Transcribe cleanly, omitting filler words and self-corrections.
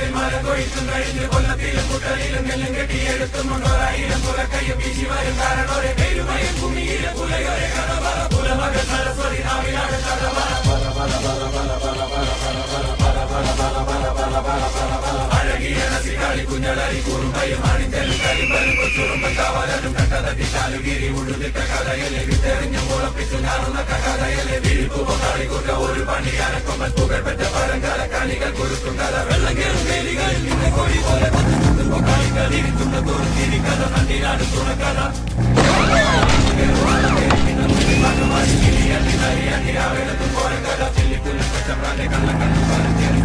പുഴകളിൽ മല കൊയ്ത്തും കഴിഞ്ഞ് കൊല്ലത്തിലും കുട്ടലിലും നെല്ലും കെട്ടിയെടുത്തുമുണ്ടോരായിരം പുറക്കയ്യും വീശി വരും കാരണോരെ പേരുമയും ഭൂമിയിലെ പുലയോരെ കടവറ പുലമകൾ സരസ്വതി നാവിലാണ് കടവറ അഴകിയ നസികാളി കുഞ്ഞളരി കുറുമ്പയും അണിന്തലും കരിമ്പലും കൊച്ചുറുമ്പൻ കവലനും കട്ടതട്ടി ശാലുഗിരി ഉടുതിട്ട കഥയലെ വിത്തെറിഞ്ഞു മുളപ്പിച്ചു ഞാറുന്ന കഥയലെ വിരിപ്പുപോ കളിക്കുട്ട ഒരു പണിയാനക്കൊമ്പൻ പുകഴ്പെറ്റ പഴങ്കാല കണികൾ കുറുക്കും കഥ വെള്ളം കേറും വേലികളിൽ നിന്ന് കൊടി പോലെ കളികൾ ഇരിക്കുന്ന തുറത്തിരിക്കഥ നന്ദിനാട് തുണക്കഥ ും പോര കഥ ചെല്ലിപ്പുല്ലും കച്ചമ്പ്രാന്റെ കള്ളക്കണ്ണു